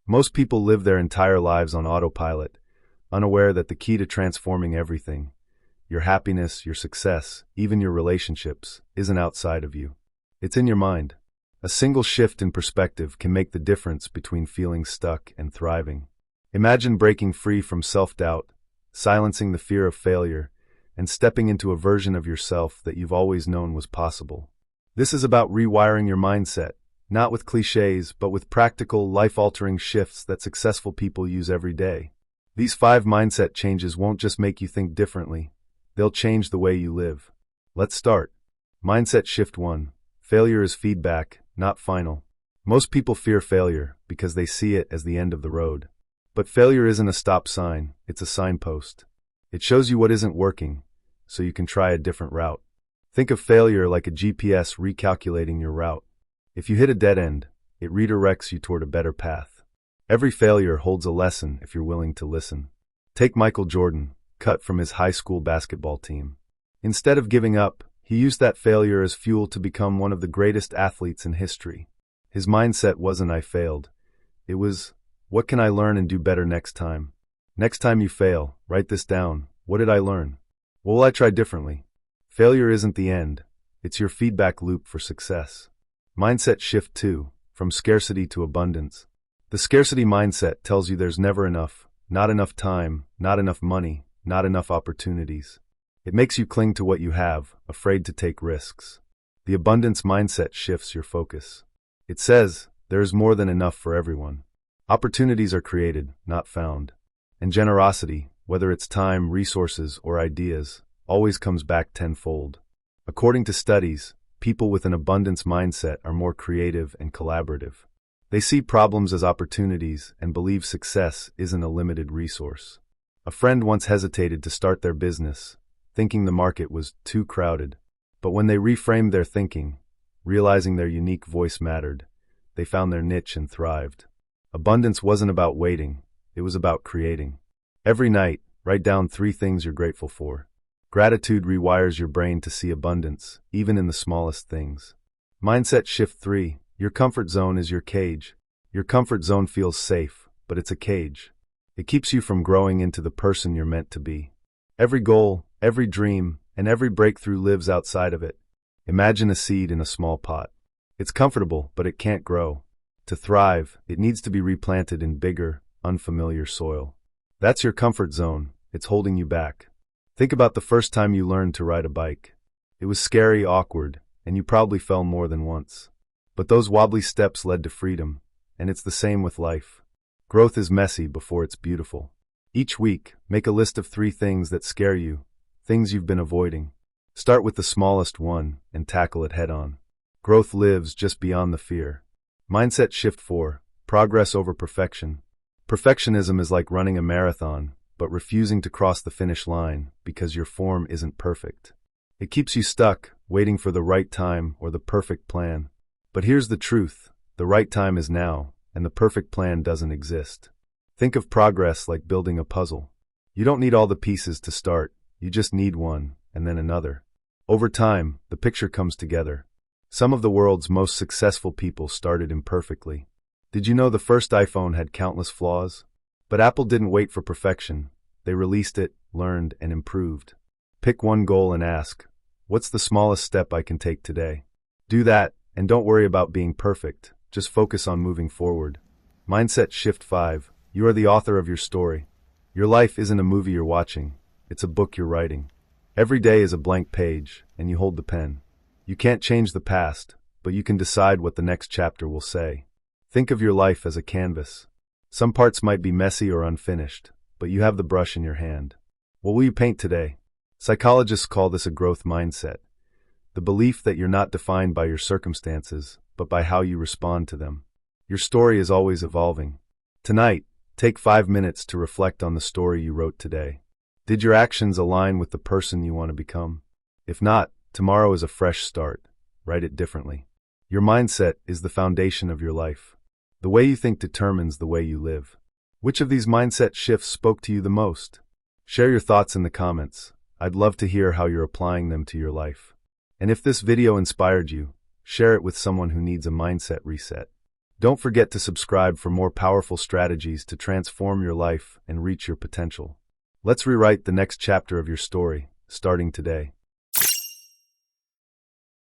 Most people live their entire lives on autopilot, unaware that the key to transforming everything, your happiness, your success, even your relationships, isn't outside of you. It's in your mind. A single shift in perspective can make the difference between feeling stuck and thriving. Imagine breaking free from self-doubt, silencing the fear of failure, and stepping into a version of yourself that you've always known was possible. This is about rewiring your mindset, not with cliches, but with practical, life-altering shifts that successful people use every day. These 5 mindset changes won't just make you think differently, they'll change the way you live. Let's start. Mindset shift 1. Failure is feedback, not final. Most people fear failure because they see it as the end of the road. But failure isn't a stop sign, it's a signpost. It shows you what isn't working, so you can try a different route. Think of failure like a GPS recalculating your route. If you hit a dead end, it redirects you toward a better path. Every failure holds a lesson if you're willing to listen. Take Michael Jordan, cut from his high school basketball team. Instead of giving up, he used that failure as fuel to become one of the greatest athletes in history. His mindset wasn't "I failed." It was, "What can I learn and do better next time?" Next time you fail, write this down. What did I learn? What will I try differently? Failure isn't the end. It's your feedback loop for success. Mindset shift 2. From scarcity to abundance. The scarcity mindset tells you there's never enough, not enough time, not enough money, not enough opportunities. It makes you cling to what you have, afraid to take risks. The abundance mindset shifts your focus. It says, there is more than enough for everyone. Opportunities are created, not found. And generosity, whether it's time, resources, or ideas, always comes back tenfold. According to studies, people with an abundance mindset are more creative and collaborative. They see problems as opportunities and believe success isn't a limited resource. A friend once hesitated to start their business, thinking the market was too crowded. But when they reframed their thinking, realizing their unique voice mattered, they found their niche and thrived. Abundance wasn't about waiting, it was about creating. Every night, write down 3 things you're grateful for. Gratitude rewires your brain to see abundance, even in the smallest things. Mindset shift 3. Your comfort zone is your cage. Your comfort zone feels safe, but it's a cage. It keeps you from growing into the person you're meant to be. Every goal, every dream, and every breakthrough lives outside of it. Imagine a seed in a small pot. It's comfortable, but it can't grow. To thrive, it needs to be replanted in bigger, unfamiliar soil. That's your comfort zone. It's holding you back. Think about the first time you learned to ride a bike. It was scary, awkward, and you probably fell more than once. But those wobbly steps led to freedom, and it's the same with life. Growth is messy before it's beautiful. Each week, make a list of 3 things that scare you, things you've been avoiding. Start with the smallest one and tackle it head-on. Growth lives just beyond the fear. Mindset shift 4. Progress over perfection. Perfectionism is like running a marathon, but refusing to cross the finish line because your form isn't perfect. It keeps you stuck, waiting for the right time or the perfect plan. But here's the truth, the right time is now, and the perfect plan doesn't exist. Think of progress like building a puzzle. You don't need all the pieces to start, you just need one, and then another. Over time, the picture comes together. Some of the world's most successful people started imperfectly. Did you know the first iPhone had countless flaws? But Apple didn't wait for perfection. They released it, learned, and improved. Pick one goal and ask, what's the smallest step I can take today? Do that, and don't worry about being perfect. Just focus on moving forward. Mindset shift 5. You are the author of your story. Your life isn't a movie you're watching. It's a book you're writing. Every day is a blank page, and you hold the pen. You can't change the past, but you can decide what the next chapter will say. Think of your life as a canvas. Some parts might be messy or unfinished, but you have the brush in your hand. What will you paint today? Psychologists call this a growth mindset. The belief that you're not defined by your circumstances, but by how you respond to them. Your story is always evolving. Tonight, take 5 minutes to reflect on the story you wrote today. Did your actions align with the person you want to become? If not, tomorrow is a fresh start. Write it differently. Your mindset is the foundation of your life. The way you think determines the way you live. Which of these mindset shifts spoke to you the most? Share your thoughts in the comments. I'd love to hear how you're applying them to your life. And if this video inspired you, share it with someone who needs a mindset reset. Don't forget to subscribe for more powerful strategies to transform your life and reach your potential. Let's rewrite the next chapter of your story, starting today.